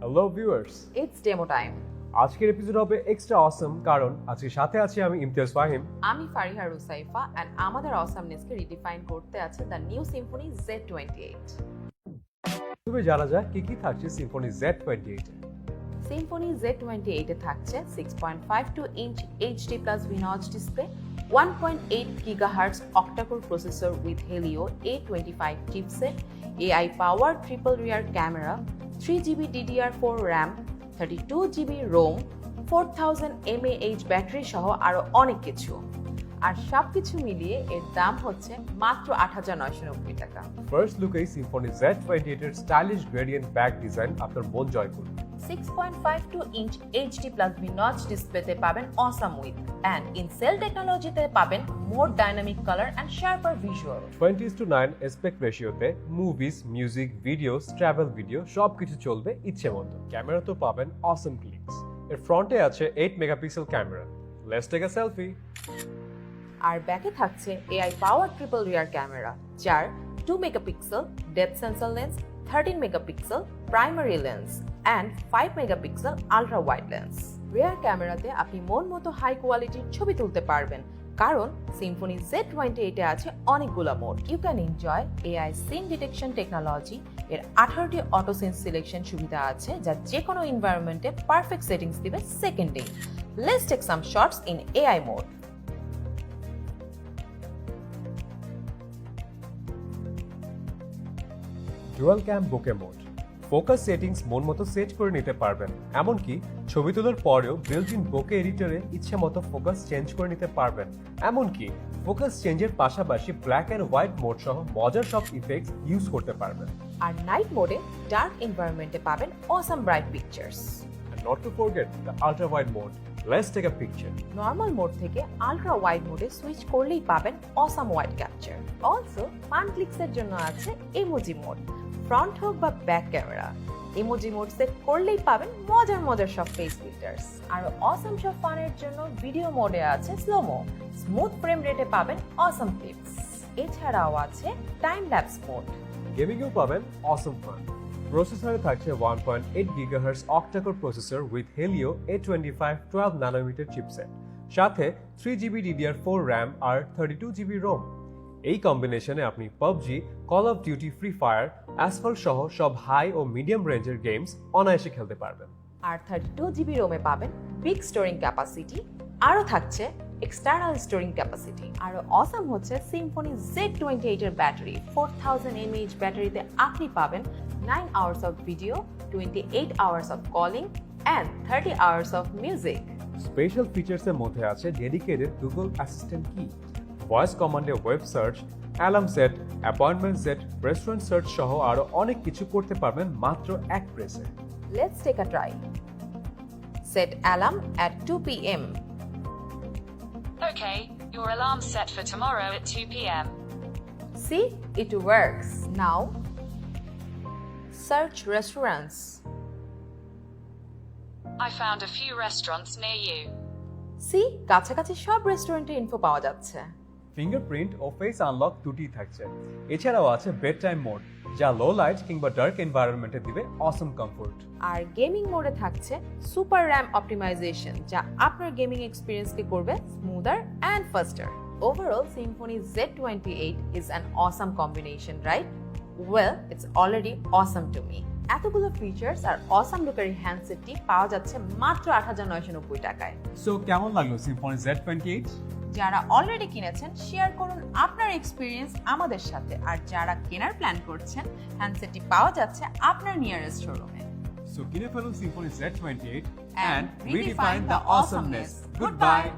Hello viewers, It's demo time. আজকের episode হবে extra অসম কারণ আজকে সাথে আছি আমি ইমতিয়াজ ফাহিম। আমি ফারিহা রুসাইফা and আমাদের অসামনেসকে রিডিফাইন করতে আছে দ্য নিউ সিম্ফনি Z28. তবে জানা যায় কি কি থাকছে সিম্ফনি Z28 এ। সিম্ফনি Z28 এ থাকছে 6.52 inch HD+ V-notch display, 1.8 GHz Octa-Core processor with Helio A25 chipset, AI powered triple rear camera, 3GB DDR4 RAM, 32GB ROM, 4000 mAh battery সহ আরো অনেক কিছু। আর সবকিছু মিলিয়ে এর দাম হচ্ছে মাত্র ৮৯৯০ টাকা। ফার্স্ট লুকেই সিম্ফনি Z28 এর স্টাইলিশ গ্রেডিয়েন্ট ব্যাক ডিজাইন আপনার মন জয় করবে। 6.52 ইঞ্চ HD+ V-notch ডিসপ্লেতে পাবেন awesome with and in cell টেকনোলজিতে পাবেন more dynamic color and sharper visual. 20:9 aspect রেশিওতে movies, music, videos, travel video সবকিছু চলবে ইচ্ছে মতো। ক্যামেরা তো পাবেন অসম ক্লিকস। এর ফ্রন্টে আছে 8 megapixel camera. Let's take a selfie. আর ব্যাকে থাকছে AI powered triple rear camera যার 2 megapixel depth sensor lens, 13 megapixel primary lens and 5 megapixel ultra wide lens. Rear ক্যামেরাতে আপনি মন মতো হাই কোয়ালিটির ছবি তুলতে পারবেন কারণ সিম্ফনি Z28 এ আছে অনেকগুলো mode. You can enjoy AI scene detection technology, এর 18টি অটো সেন্স সিলেকশন সুবিধা আছে যা যে কোনো এনভায়রনমেন্টে পারফেক্ট সেটিংস দিবে সেকেন্ডে। Let's take some shots in AI mode. Dual cam bokeh mode. Focus settings মন মতো সেট করে নিতে পারবেন, এমনকি ছবি তোলার পরেও বিল্ট ইন বোকে এডিটরে ইচ্ছে মতো ফোকাস চেঞ্জ করে নিতে পারবেন। এমনকি ফোকাস চেঞ্জের পাশাপাশি ব্ল্যাক অ্যান্ড হোয়াইট মোড সহ মজার সব ইফেক্টস ইউজ করতে পারবেন। আর নাইট মোডে ডার্ক এনভায়রনমেন্টে পাবেন awesome bright pictures. And not to forget the ultra wide mode. Let's take a picture. Normal mode থেকে আলট্রা ওয়াইড মোডে সুইচ করলেই পাবেন awesome wide capture. Also fun ক্লিকসের জন্য আছে ইমোজি মোড। ফ্রন্ট হোক বা back camera, emoji mode set করলেই পাবেন মজার মজার সব ফেস ফিল্টার্স। আর অসাম সব ফানের জন্য ভিডিও মোডে আছে স্লোমো, স্মুথ ফ্রেম রেটে পাবেন অসাম ক্লিপস। এছাড়াও আছে টাইম ল্যাপস মোড। গেমিং এও পাবেন awesome fun. প্রসেসরে থাকছে 1.8 GHz Octa-Core processor with Helio A25 12nm chipset, সাথে 3GB DDR4 RAM আর 32GB ROM। এই কম্বিনেশনে আপনি PUBG, Call of Duty, Free Fire, Asphalt সহ সব হাই ও মিডিয়াম রেঞ্জের গেমস অনায়াসে খেলতে পারবেন। আর 32GB রোমে পাবেন বিগ স্টোরিং ক্যাপাসিটি, আরও থাকছে এক্সটার্নাল স্টোরিং ক্যাপাসিটি। আরও অসাম হচ্ছে সিম্ফনি Z28 এর ব্যাটারি। 4000 mAh ব্যাটারিতে আপনি পাবেন 9 hours of video, 28 hours of calling and 30 hours of music. Special ফিচারসের মধ্যে আছে dedicated Google assistant key, voice কমান্ডে web search, alarm set, appointment set, restaurant search সহ আরো অনেক কিছু করতে পারবেন মাত্র এক প্রেসে। Let's take a try. Set alarm at 2 p.m. Okay, your alarm's set for tomorrow at 2 p.m. See, it works. Now, search restaurants. I found a few restaurants near you. See, কাছাকাছি সব রেস্টুরেন্টের ইনফো পাওয়া যাচ্ছে। Fingerprint ও face unlock দুটি থাকছে। এছাড়াও আছে bed time mode, যা লো লাইট কিংবা ডার্ক এনভায়রনমেন্টে দিবে অসম কমফোর্ট। আর গেমিং মোডে থাকছে সুপার র্যাম অপটিমাইজেশন, যা আপনার গেমিং এক্সপিরিয়েন্সকে করবে smoother and ফাস্টার। Overall, Symphony Z28 is an awesome combination, right? Well, it's already awesome to me. এতগুলো ফিচার্স আর অসাম লুকের হ্যান্ডসেটটি পাওয়া যাচ্ছে মাত্র ৮৯৯০ টাকায়। সো কেমন লাগলো সিম্ফনি Z28? যারা অলরেডি কিনেছেন শেয়ার করুন আপনার এক্সপিরিয়েন্স আমাদের সাথে, আর যারা কেনার প্ল্যান করছেন হ্যান্ডসেটটি পাওয়া যাচ্ছে আপনার নিয়ারেস্ট শোরুমে। So কিনে ফেলুন Symphony Z28 And and redefine the awesomeness. Goodbye.